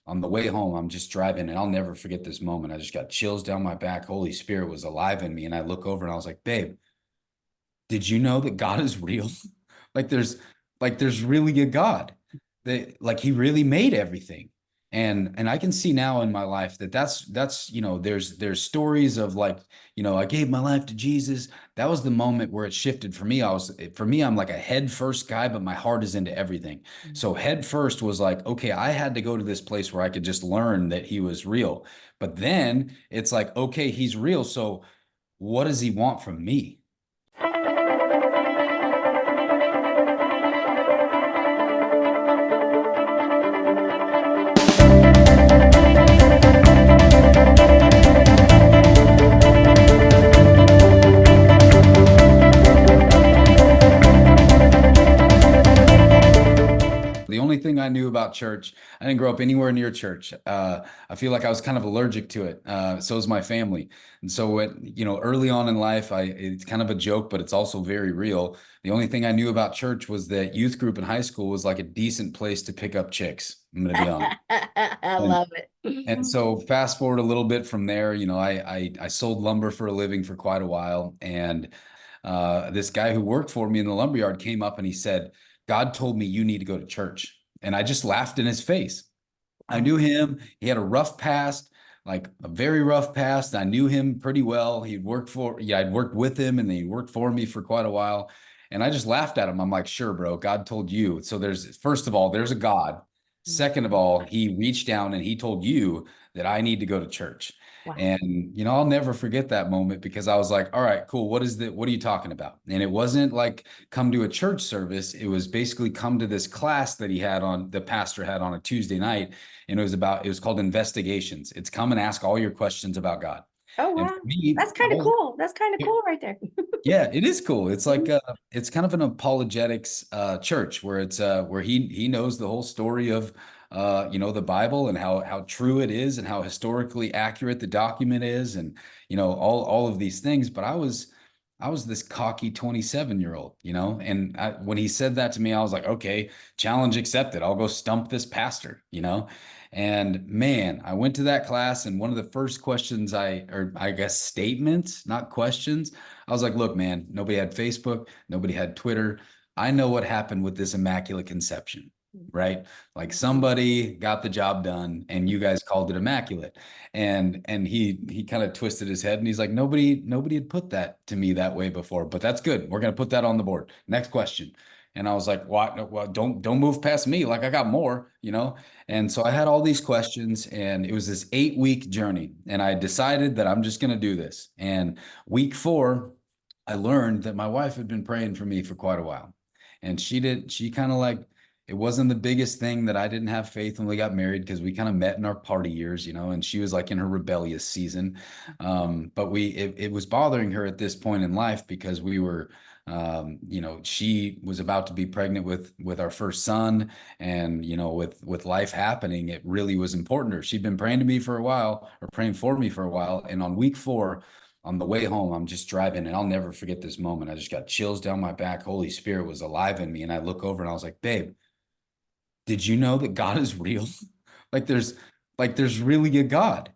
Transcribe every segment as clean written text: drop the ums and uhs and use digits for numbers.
on the way home, I'm just driving, and I'll never forget this moment. I just got chills down my back. Holy Spirit was alive in me. And I look over and I was like, babe, did you know that God is real? like there's there's really a God that like he really made everything. And I can see now in my life that that's there's stories of like, I gave my life to Jesus. That was the moment where it shifted for me. I'm like a head first guy, but my heart is into everything. So head first was like, okay, I had to go to this place where I could just learn that he was real. But then it's like, okay, he's real. So what does he want from me? The only thing I knew about church, I didn't grow up anywhere near church. I feel like I was kind of allergic to it. So is my family. And so early on in life, it's kind of a joke, but it's also very real. The only thing I knew about church was that youth group in high school was like a decent place to pick up chicks. I'm going to be honest. I And love it. and so fast forward a little bit from there, I sold lumber for a living for quite a while. And this guy who worked for me in the lumberyard came up and he said, God told me you need to go to church. And I just laughed in his face. I Wow. knew him. He had a rough past, like a very rough past. I knew him pretty well. I'd worked with him and then he worked for me for quite a while. And I just laughed at him. I'm like, sure, bro, God told you. So first of all, there's a God. Second of all, he reached down and he told you that I need to go to church. Wow. And I'll never forget that moment because I was like, all right, cool. What are you talking about? And it wasn't like come to a church service. It was basically come to this class that the pastor had on a Tuesday night. And it was called Investigations. It's come and ask all your questions about God. Oh, And for wow. me, That's kind of cool. That's kind of cool right there. yeah, it is cool. It's like Mhm. it's kind of an apologetics church where it's where he knows the whole story of the Bible and how true it is and how historically accurate the document is and all of these things. But I was this cocky 27-year-old, and when he said that to me, I was like, okay, challenge accepted. I'll go stump this pastor. And man, I went to that class, and one of the first questions or I guess statements, not questions, I was like, look, man, nobody had Facebook, nobody had Twitter. I know what happened with this immaculate conception, right? Like somebody got the job done and you guys called it immaculate. And he kind of twisted his head and he's like, nobody had put that to me that way before, but that's good. We're gonna put that on the board. Next question. And I was like, what? No, well, don't move past me. Like I got more. And so I had all these questions, and it was this 8-week journey. And I decided that I'm just going to do this. And week 4, I learned that my wife had been praying for me for quite a while. And she kind of like, it wasn't the biggest thing that I didn't have faith when we got married because we kind of met in our party years, and she was like in her rebellious season. But it was bothering her at this point in life because we were, she was about to be pregnant with our first son, and with life happening, it really was important to her. She'd been praying to me for a while, or praying for me for a while, and on week 4, on the way home, I'm just driving, and I'll never forget this moment. I just got chills down my back. Holy Spirit was alive in me, and I look over and I was like, babe, did you know that God is real? like there's there's really a God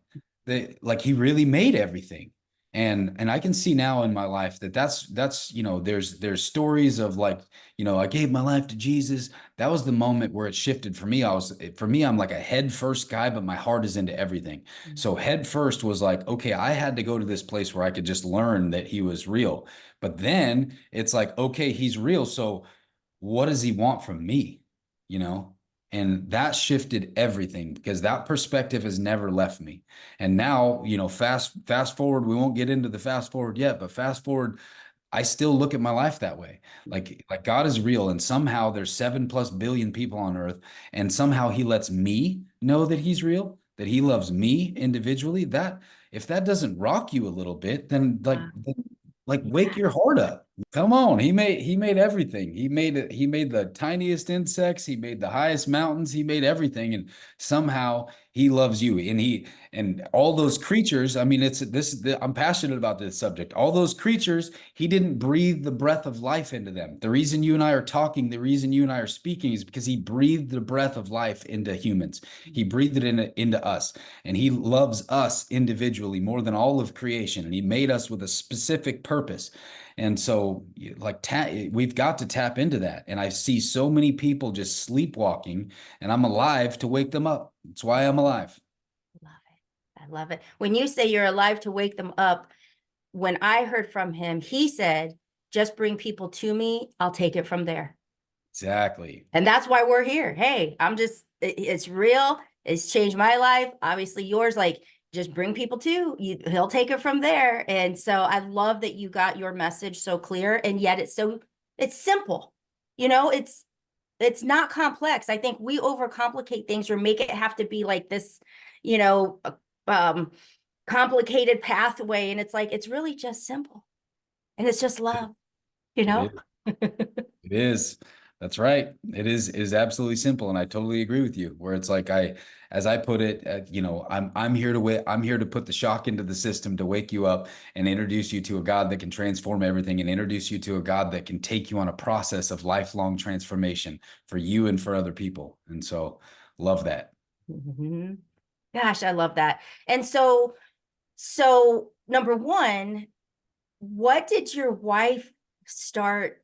that like he really made everything. And I can see now in my life that that's there's stories of like, I gave my life to Jesus. That was the moment where it shifted for me. I'm like a head first guy, but my heart is into everything. So head first was like, okay, I had to go to this place where I could just learn that he was real. But then it's like, okay, he's real. So what does he want from me? You know? And that shifted everything because that perspective has never left me. And now, fast forward, we won't get into the fast forward yet, but fast forward, I still look at my life that way. Like God is real, and somehow there's 7+ billion people on earth, and somehow he lets me know that he's real, that he loves me individually. That if that doesn't rock you a little bit, then Wow. like wake your heart up. Come on, he made everything. He made the tiniest insects, he made the highest mountains, he made everything, and somehow he loves you. And all those creatures, I mean, I'm passionate about this subject. All those creatures, he didn't breathe the breath of life into them. The reason you and I are talking, the reason you and I are speaking is because he breathed the breath of life into humans. He breathed it into us, and he loves us individually more than all of creation, and he made us with a specific purpose. And so, like, we've got to tap into that. And I see so many people just sleepwalking, and I'm alive to wake them up. That's why I'm alive. Love it. I love it. When you say you're alive to wake them up, when I heard from him, he said, just bring people to me. I'll take it from there. Exactly. And that's why we're here. Hey, it's real. It's changed my life. Obviously yours, like just bring people to you. He'll take it from there. And so I love that you got your message so clear, and yet it's simple. You know, it's not complex. I think we overcomplicate things or make it have to be like this, you know, um, complicated pathway. And it's like, it's really just simple. And it's just love, you It know? is. It is. That's right. It is absolutely simple, and I totally agree with you. Where it's like as I put it, I'm here to I'm here to put the shock into the system to wake you up and introduce you to a God that can transform everything, and introduce you to a God that can take you on a process of lifelong transformation for you and for other people. And so, love that. Mhm. Gosh, I love that. And so number one, what did your wife start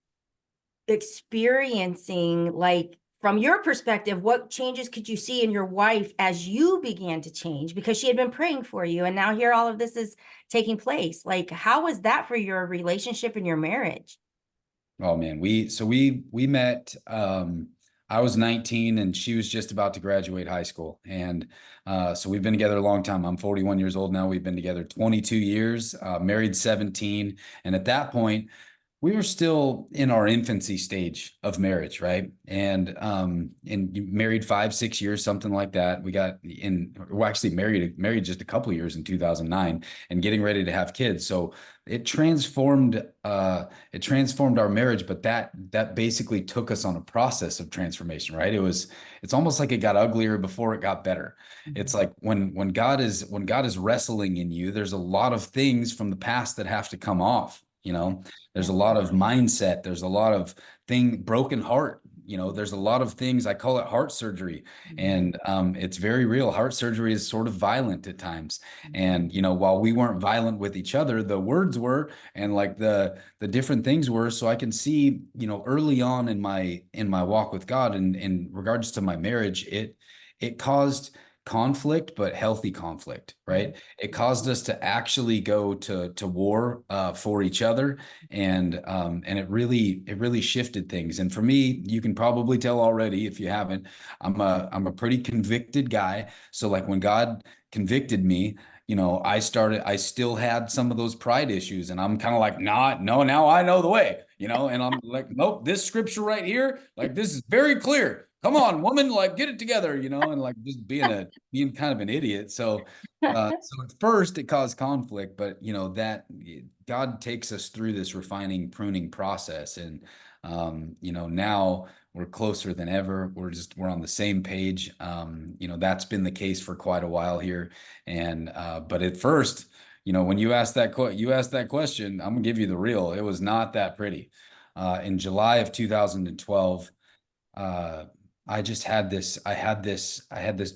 experiencing? Like from your perspective, what changes could you see in your wife as you began to change? Because she had been praying for you, and now here all of this is taking place. Like, how was that for your relationship and your marriage? Oh man, we met. I was 19 and she was just about to graduate high school, and so we've been together a long time. I'm 41 years old now. We've been together 22 years, married 17, and at that point, we were still in our infancy stage of marriage, right? And you married 5, 6 years, something like that. We're actually married just a couple of years in 2009, and getting ready to have kids. So it transformed it transformed our marriage, but that basically took us on a process of transformation, right? It's almost like it got uglier before it got better. It's like when God is wrestling in you, there's a lot of things from the past that have to come off, you know. There's a lot of mindset. There's a lot of broken heart. There's a lot of things. I call it heart surgery, and it's very real. Heart surgery is sort of violent at times. And while we weren't violent with each other, the words were, and like the different things were. So I can see, early on in my walk with God, and in regards to my marriage, it caused conflict, but healthy conflict, right? It caused us to actually go to war for each other, and it really shifted things. And for me, you can probably tell already if you haven't, I'm a pretty convicted guy. So like when God convicted me, I still had some of those pride issues, and I'm kind of like, nah, no, now I know the way, and I'm like, nope, this scripture right here, like this is very clear. Come on, woman, like get it together, and like just being kind of an idiot. So at first it caused conflict, but that God takes us through this refining, pruning process, and now we're closer than ever. We're on the same page. That's been the case for quite a while here, and but at first, when you asked that question, I'm gonna give you the real. It was not that pretty. In July of 2012, uh I had this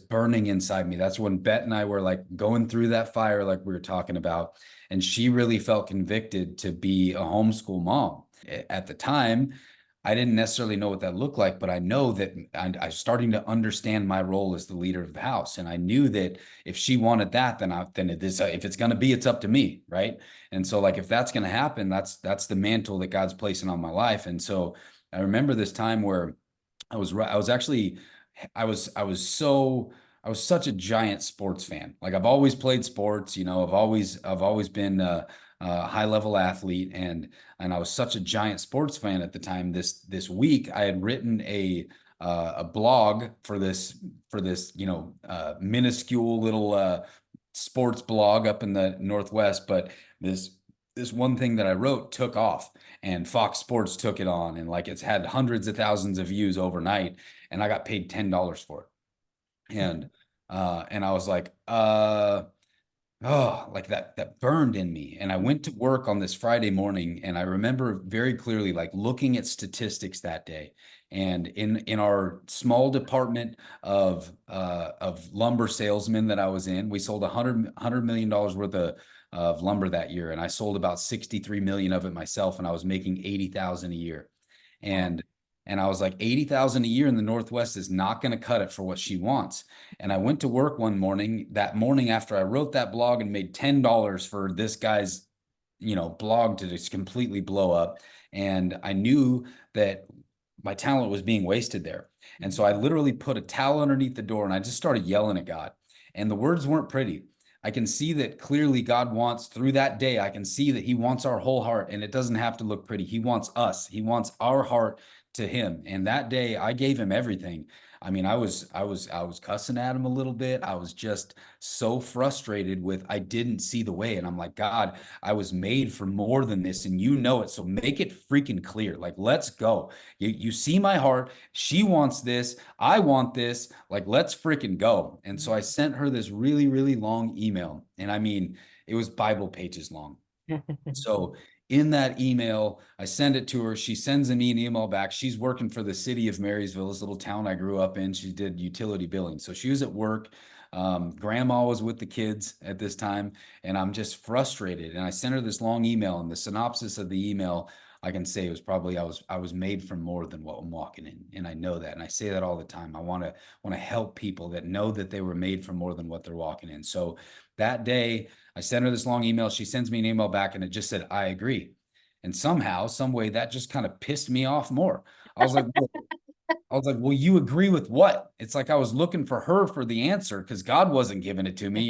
burning inside me. That's when Bet and I were like going through that fire, like we were talking about, and she really felt convicted to be a homeschool mom. At the time, I didn't necessarily know what that looked like, but I know that I'm starting to understand my role as the leader of the house, and I knew that if she wanted that, then it is. If it's going to be, it's up to me, right? And so, like, if that's going to happen, that's the mantle that God's placing on my life. And so I remember this time where I was such a giant sports fan. Like I've always played sports, I've always been a high level athlete, and I was such a giant sports fan at the time. This week I had written a blog for this minuscule little sports blog up in the Northwest, but this this one thing that I wrote took off, and Fox Sports took it on, and like it's had hundreds of thousands of views overnight, and I got paid $10 for it. And I was like, oh, like that burned in me. And I went to work on this Friday morning, and I remember very clearly like looking at statistics that day. And in our small department of lumber salesmen that I was in, we sold $100 million worth of lumber that year, and I sold about 63 million of it myself, and I was making 80,000 a year. Wow. And I was like, 80,000 a year in the Northwest is not going to cut it for what she wants. And I went to work one morning, that morning after I wrote that blog and made $10 for this guy's, blog to just completely blow up. And I knew that my talent was being wasted there. And so I literally put a towel underneath the door and I just started yelling at God. And the words weren't pretty. I can see that clearly God wants, through that day, I can see that he wants our whole heart, and it doesn't have to look pretty. He wants us. He wants our heart to him. And that day I gave him everything. I mean, I was cussing at him a little bit. I was just so frustrated with I didn't see the way. And I'm like, God, I was made for more than this, and you know it. So make it freaking clear. Like, let's go. You see my heart. She wants this. I want this. Like, let's freaking go. And so I sent her this really, really long email. And I mean, it was Bible pages long. So in that email, I send it to her. She sends me an email back. She's working for the city of Marysville, this little town I grew up in. She did utility billing. So she was at work. Grandma was with the kids at this time, and I'm just frustrated. And I sent her this long email, and the synopsis of the email, I can say, was probably I was made for more than what I'm walking in. And I know that. And I say that all the time. I want to help people that know that they were made for more than what they're walking in. So that day, I sent her this long email. She sends me an email back, and it just said, I agree. And somehow, some way, that just kind of pissed me off more. I was like, well, well, you agree with what? It's like I was looking for her for the answer because God wasn't giving it to me.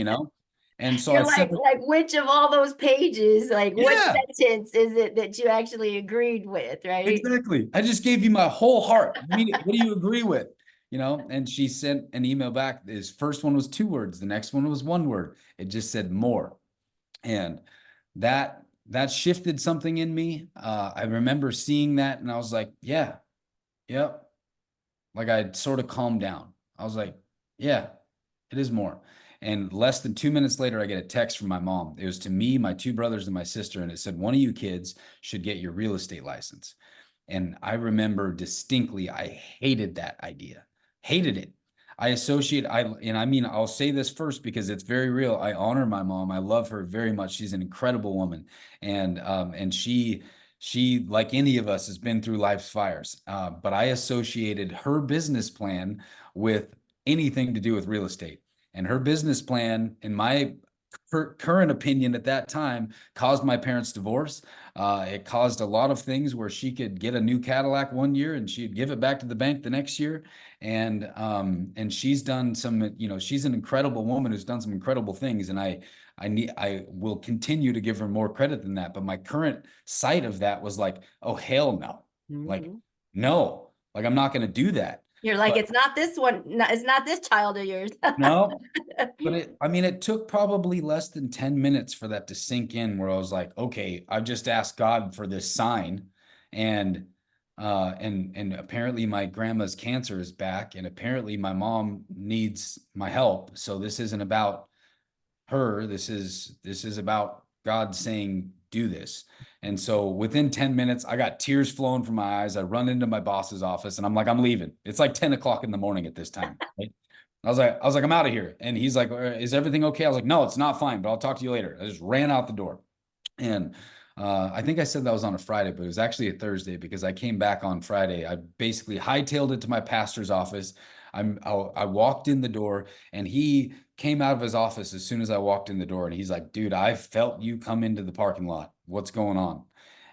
And so I You're said, like which of all those pages, like what yeah, sentence is it that you actually agreed with, right? exactly. I just gave you my whole heart. What do you agree with? And she sent an email back. His first one was 2 words. The next one was 1 word. It just said more. And that shifted something in me. I remember seeing that and I was like, yeah, yep. Like I sort of calmed down. I was like, yeah, it is more. And less than 2 minutes later, I get a text from my mom. It was to me, my two brothers, and my sister. And it said, one of you kids should get your real estate license. And I remember distinctly, I hated that idea, hated it. And I mean, I'll say this first because it's very real. I honor my mom. I love her very much. She's an incredible woman. And she, like any of us, has been through life's fires. But I associated her business plan with anything to do with real estate. And her business plan, in my current opinion at that time, caused my parents' divorce. It caused a lot of things where she could get a new Cadillac one year and she'd give it back to the bank the next year. And she's done some, she's an incredible woman who's done some incredible things. And I will continue to give her more credit than that. But my current sight of that was like, oh, hell no. Like, Mhm. no, like I'm not going to do that. You're like, But it's not this one, it's not this child of yours. no, but it took probably less than 10 minutes for that to sink in where I was like, okay, I've just asked God for this sign. And and apparently my grandma's cancer is back, and apparently my mom needs my help. So this isn't about her. This is about God saying, do this. And so within 10 minutes, I got tears flowing from my eyes. I run into my boss's office and I'm like, I'm leaving. It's like 10 o'clock in the morning at this time. Right? I was like, I'm out of here. And he's like, is everything okay? I was like, no, it's not fine, but I'll talk to you later. I just ran out the door. And I think I said that was on a Friday, but it was actually a Thursday because I came back on Friday. I basically hightailed it to my pastor's office. I walked in the door and he came out of his office as soon as I walked in the door and he's like, dude, I felt you come into the parking lot. What's going on?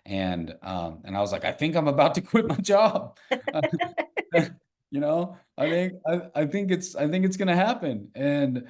And I was like, I think I'm about to quit my job. I think it's gonna happen. And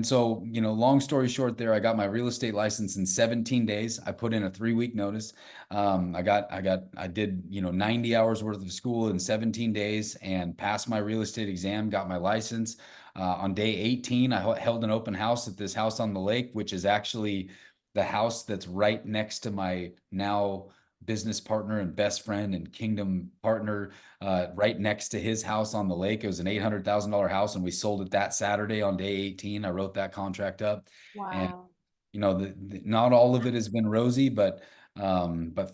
so, long story short there, I got my real estate license in 17 days. I put in a 3-week notice. I did, 90 hours worth of school in 17 days and passed my real estate exam, got my license. On day 18, I held an open house at this house on the lake, which is actually the house that's right next to my now business partner and best friend and kingdom partner, right next to his house on the lake. It was an $800,000 house, and we sold it that Saturday on day 18. I wrote that contract up, and Wow. not all of it has been rosy, but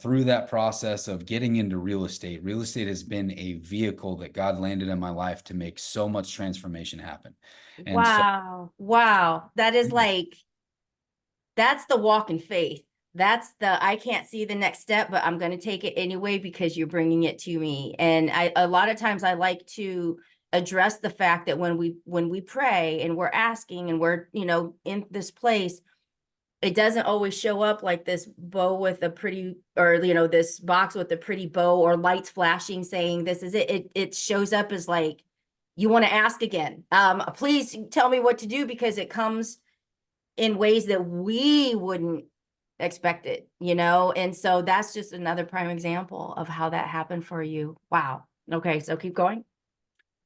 through that process of getting into real estate has been a vehicle that God landed in my life to make so much transformation happen. And so, Wow. Wow. That is like, that's the walk in faith. That's the, I can't see the next step, but I'm going to take it anyway because you're bringing it to me. And a lot of times I like to address the fact that when we pray and we're asking and we're, in this place, it doesn't always show up like this bow with a pretty, or, this box with a pretty bow or lights flashing saying this is it. It shows up as like, you want to ask again. Please tell me what to do, because it comes in ways that we wouldn't expect it, And so that's just another prime example of how that happened for you. Wow. Okay, so keep going.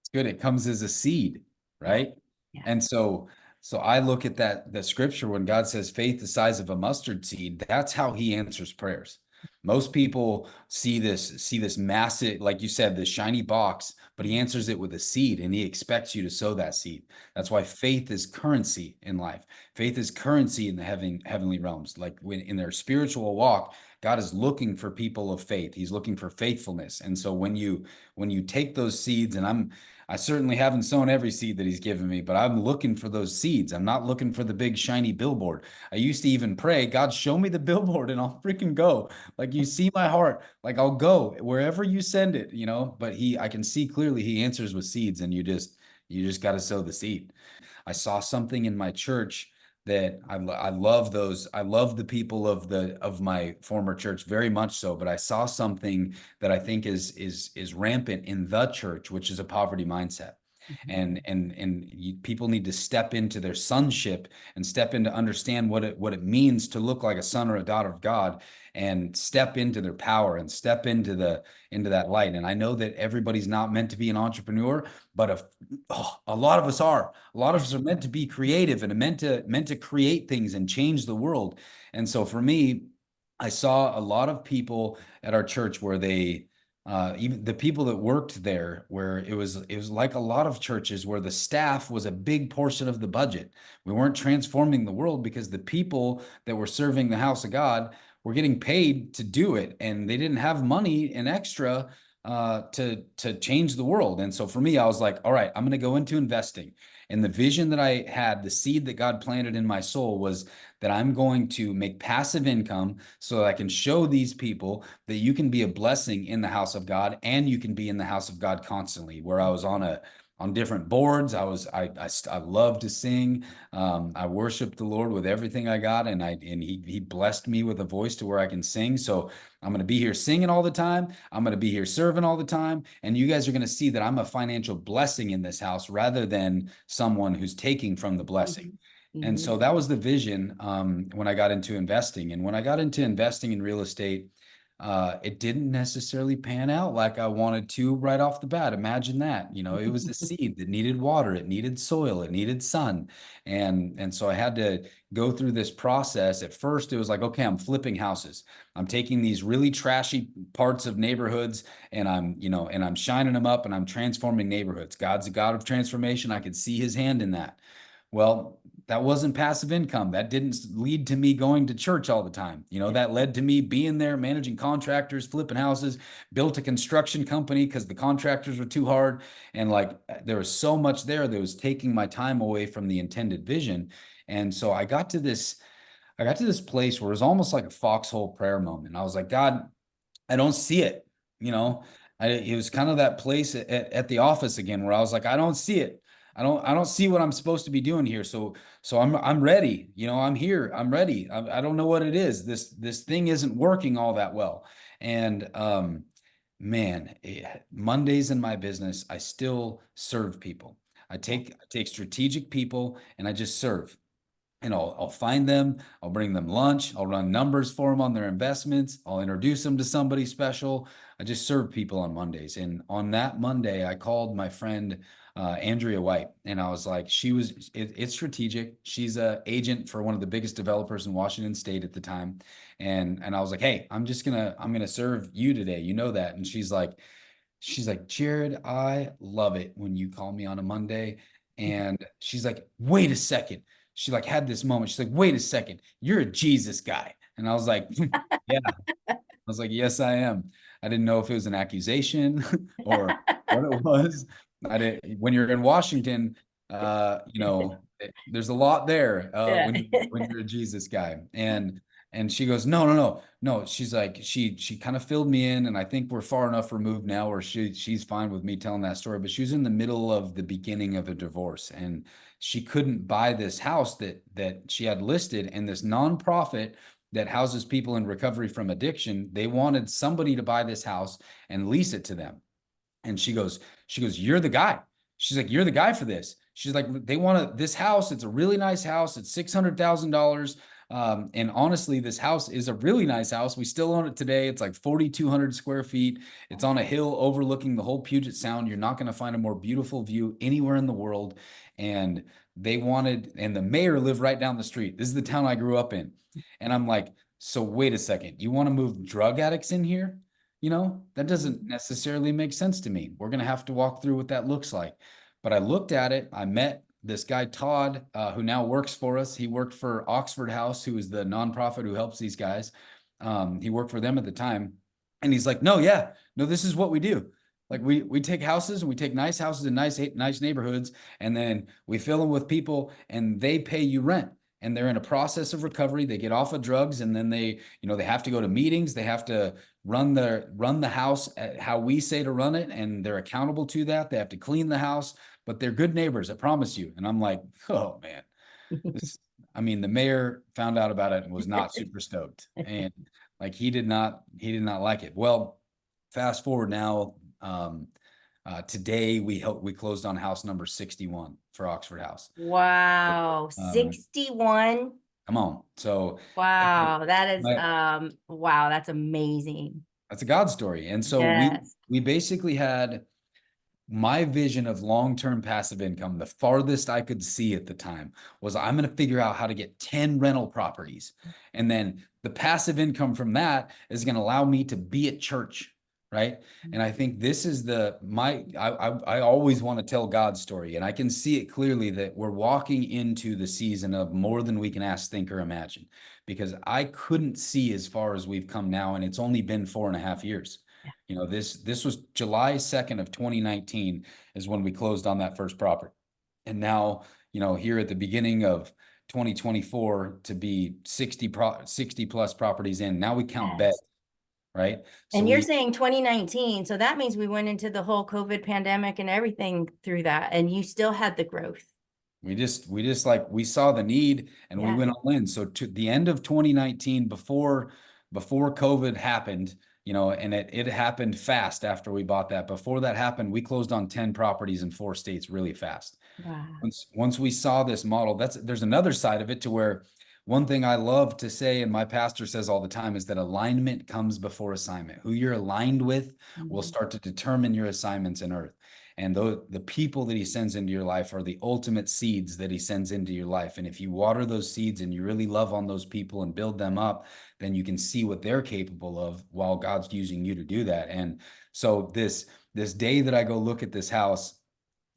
it's good. It comes as a seed, Yeah. right? Yeah. And so I look at the scripture when God says faith the size of a mustard seed, that's how he answers prayers. Most people see this massive, like you said, this shiny box, but he answers it with a seed, and he expects you to sow that seed. That's why faith is currency in life. Faith is currency in the heavenly realms. Like when in their spiritual walk, God is looking for people of faith. He's looking for faithfulness. And so when you take those seeds, and I certainly haven't sown every seed that he's given me, but I'm looking for those seeds. I'm not looking for the big shiny billboard. I used to even pray, God, show me the billboard and I'll freaking go. Like you see my heart, like I'll go wherever you send it, but I can see clearly he answers with seeds, and you just got to sow the seed. I saw something in my church that I love those. I love the people of my former church very much so, but I saw something that I think is rampant in the church, which is a poverty mindset. Mhm. And people need to step into their sonship and step into understand what it means to look like a son or a daughter of God, and step into their power and step into that light. And I know that everybody's not meant to be an entrepreneur, but a lot of us are. A lot of Yeah. us are meant to be creative and meant to create things and change the world. And so for me, I saw a lot of people at our church where even the people that worked there, where it was like a lot of churches where the staff was a big portion of the budget. We weren't transforming the world because the people that were serving the house of God were getting paid to do it, and they didn't have money and extra to change the world. And so for me, I was like, all right, I'm going to go into investing. And the vision that I had, the seed that God planted in my soul, was that I'm going to make passive income so that I can show these people that you can be a blessing in the house of God, and you can be in the house of God constantly. Where I was on different boards. I love to sing. I worship the Lord with everything I got, and he blessed me with a voice to where I can sing. So I'm going to be here singing all the time. I'm going to be here serving all the time. And you guys are going to see that I'm a financial blessing in this house rather than someone who's taking from the blessing. Mhm. And Mhm. so that was the vision when I got into investing. And when I got into investing in real estate, it didn't necessarily pan out like I wanted to right off the bat. Imagine that. It was a seed that needed water, it needed soil, it needed sun. And so I had to go through this process. At first, it was like, okay, I'm flipping houses. I'm taking these really trashy parts of neighborhoods, and I'm shining them up, and I'm transforming neighborhoods. God's a God of transformation. I could see his hand in that. Well, that wasn't passive income. That didn't lead to me going to church all the time. Yeah. That led to me being there, managing contractors, flipping houses, built a construction company because the contractors were too hard. And like there was so much there that was taking my time away from the intended vision. And so I got to this place where it was almost like a foxhole prayer moment. I was like, God, I don't see it. You know, it was kind of that place at the office again where I was like, I don't see it. I don't see what I'm supposed to be doing here. So I'm ready. I'm here. I'm ready. I don't know what it is. This thing isn't working all that well. And man, Mondays in my business, I still serve people. I take strategic people and I just serve. And I'll find them, I'll bring them lunch, I'll run numbers for them on their investments, I'll introduce them to somebody special. I just serve people on Mondays. And on that Monday, I called my friend Andrea White. And I was like, it's strategic. She's a agent for one of the biggest developers in Washington State at the time. And I was like, hey, I'm gonna serve you today. You know that. And she's like, Jared, I love it when you call me on a Monday. And she's like, wait a second. She like had this moment. She's like, wait a second, you're a Jesus guy. And I was like, yeah. I was like, yes, I am. I didn't know if it was an accusation or what it was. I didn't, when you're in Washington, there's a lot there Yeah. when you're a Jesus guy. And she goes, no, no, no, no. She's like, she kind of filled me in, and I think we're far enough removed now where she's fine with me telling that story. But she was in the middle of the beginning of a divorce, and she couldn't buy this house that she had listed, and this nonprofit that houses people in recovery from addiction, they wanted somebody to buy this house and lease it to them. And she goes, you're the guy. She's like, you're the guy for this. She's like, they want this house. It's a really nice house. It's $600,000. And honestly, this house is a really nice house. We still own it today. It's like 4,200 square feet. It's on a hill overlooking the whole Puget Sound. You're not going to find a more beautiful view anywhere in the world. And and the mayor lived right down the street. This is the town I grew up in. And I'm like, so wait a second, you want to move drug addicts in here? That doesn't necessarily make sense to me. We're going to have to walk through what that looks like. But I looked at it. I met this guy, Todd, who now works for us. He worked for Oxford House, who is the nonprofit who helps these guys. He worked for them at the time. And he's like, no, yeah, no, this is what we do. Like we take houses, and we take nice houses in nice neighborhoods, and then we fill them with people, and they pay you rent. And they're in a process of recovery. They get off of drugs, and then they have to go to meetings. They have to run the house how we say to run it, and they're accountable to that. They have to clean the house, but they're good neighbors, I promise you. And I'm like, oh man, the mayor found out about it and was not super stoked, and like he did not like it. Well, fast forward now. Today we closed on house number 61 for Oxford House. Wow. Um, 61. come on. So Wow. That is, my, wow, that's amazing. that's a God story. And so Yes. we basically had my vision of long-term passive income. The farthest I could see at the time was, I'm going to figure out how to get 10 rental properties. And then the passive income from that is going to allow me to be at church. Right. And I think this is I always want to tell God's story, and I can see it clearly that we're walking into the season of more than we can ask, think, or imagine, because I couldn't see as far as we've come now. And it's only been 4.5 years. This was July 2nd of 2019 is when we closed on that first property. And now, here at the beginning of 2024, to be 60 plus properties in, now we count beds, Yes. right? So And you're saying 2019, so that means we went into the whole COVID pandemic and everything through that, and you still had the growth. we just like, we saw the need and we Yeah. went all in. So to the end of 2019, before COVID happened, and it happened fast after we bought that. Before that happened, we closed on 10 properties in 4 states really fast. Wow. Once we saw this model, there's another side of it, to where one thing I love to say, and my pastor says all the time, is that alignment comes before assignment. Who you're aligned with will Mhm. start to determine your assignments in earth. And the people that he sends into your life are the ultimate seeds that he sends into your life. And if you water those seeds and you really love on those people and build them up, then you can see what they're capable of while God's using you to do that. And so this day that I go look at this house,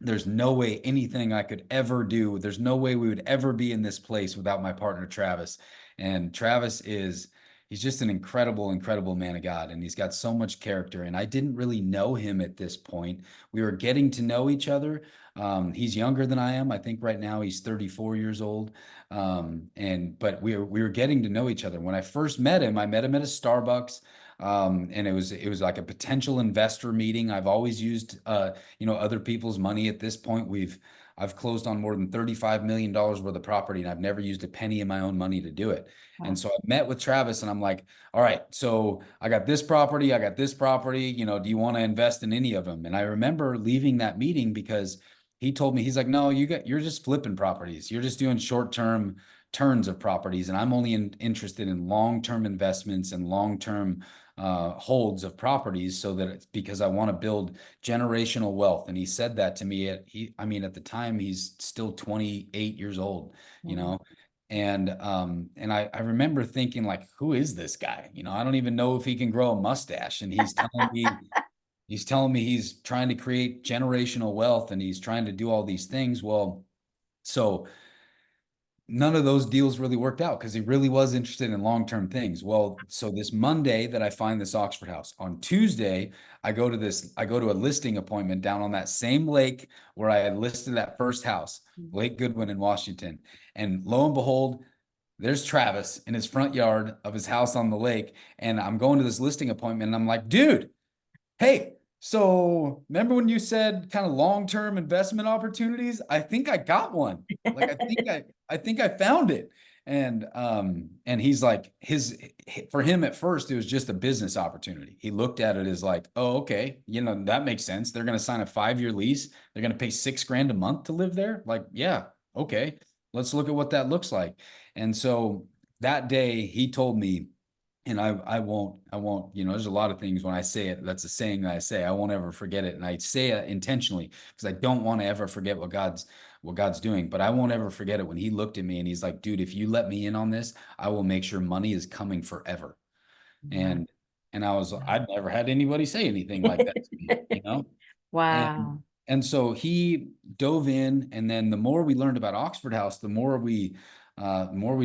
there's no way anything I could ever do. There's no way we would ever be in this place without my partner, Travis. And he's just an incredible, incredible man of God. And he's got so much character. And I didn't really know him at this point. We were getting to know each other. He's younger than I am. I think right now he's 34 years old. But we were getting to know each other. When I first met him, I met him at a Starbucks. And it was like a potential investor meeting. I've always used other people's money. At this point, I've closed on more than $35 million worth of property, and I've never used a penny of my own money to do it. Wow. And so I met with Travis, and I'm like, all right, so I got this property, do you want to invest in any of them? And I remember leaving that meeting because he told me, he's like, no, you're just flipping properties. You're just doing short-term turns of properties. And I'm only interested in long-term investments and long-term holds of properties so that it's because I want to build generational wealth. And he said that to me I mean, at the time he's still 28 years old, you Mhm. know, and I remember thinking like, who is this guy? You know, I don't even know if he can grow a mustache. And he's telling me he's trying to create generational wealth and he's trying to do all these things. Well, so none of those deals really worked out because he really was interested in long-term things. Well, so this Monday that I find this Oxford house, on Tuesday, I go to a listing appointment down on that same lake where I had listed that first house, Lake Goodwin in Washington. And lo and behold, there's Travis in his front yard of his house on the lake. And I'm going to this listing appointment and I'm like, dude, hey, so remember when you said kind of long-term investment opportunities? I think I got one. Like I think I found it. And he's like for him at first it was just a business opportunity. He looked at it as like, oh, okay, you know, that makes sense. They're going to sign a 5-year lease. They're going to pay $6,000 a month to live there. Like, yeah, okay. Let's look at what that looks like. And so that day he told me, and I won't, you know, there's a lot of things when I say it, that's a saying that I say, I won't ever forget it. And I say it intentionally because I don't want to ever forget what God's doing. But I won't ever forget it when he looked at me and he's like, dude, if you let me in on this, I will make sure money is coming forever. Wow. And I'd never had anybody say anything like that to me, you know? And Wow. and so he dove in, and then the more we learned about Oxford House, the more we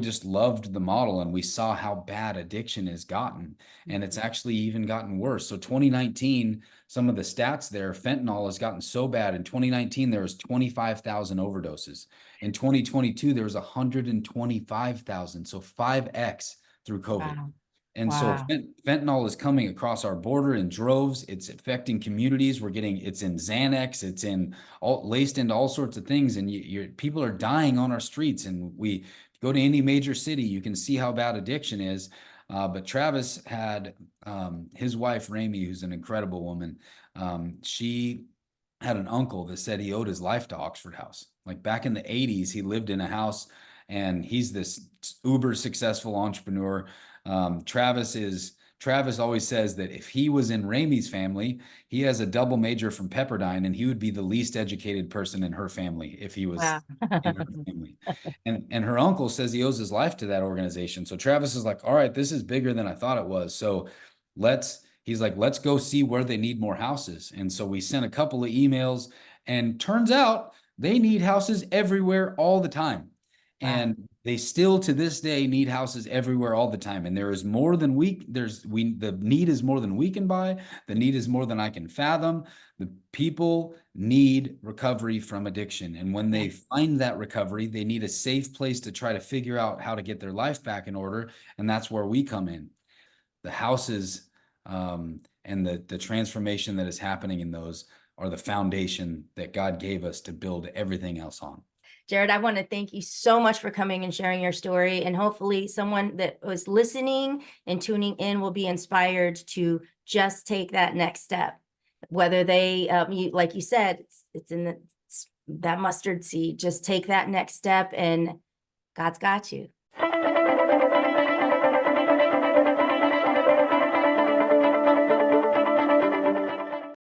just loved the model, and we saw how bad addiction has gotten, and it's actually even gotten worse. So 2019, some of the stats there, fentanyl has gotten so bad. In 2019, there was 25,000 overdoses. In 2022, there was 125,000, so 5x through COVID. Wow. And so Wow. fentanyl is coming across our border in droves. It's affecting communities. It's in Xanax. It's in all laced into all sorts of things. And people are dying on our streets. And we go to any major city, you can see how bad addiction is. But Travis had his wife, Ramey, who's an incredible woman. She had an uncle that said he owed his life to Oxford House. Like back in the 80s, he lived in a house and he's this uber successful entrepreneur. Travis always says that if he was in Ramey's family, he has a double major from Pepperdine, and he would be the least educated person in her family if he was Wow. in her family. And her uncle says he owes his life to that organization. So Travis is like, all right, this is bigger than I thought it was. So he's like, let's go see where they need more houses. And so we sent a couple of emails, and turns out they need houses everywhere all the time. Wow. And they still to this day need houses everywhere all the time. And there is more than the need is more than we can buy. The need is more than I can fathom. The people need recovery from addiction. And when Yeah. they find that recovery, they need a safe place to try to figure out how to get their life back in order. And that's where we come in. The houses and the transformation that is happening in those are the foundation that God gave us to build everything else on. Jared, I want to thank you so much for coming and sharing your story. And hopefully someone that was listening and tuning in will be inspired to just take that next step. Whether they, like you said, it's in that mustard seed, just take that next step and God's got you.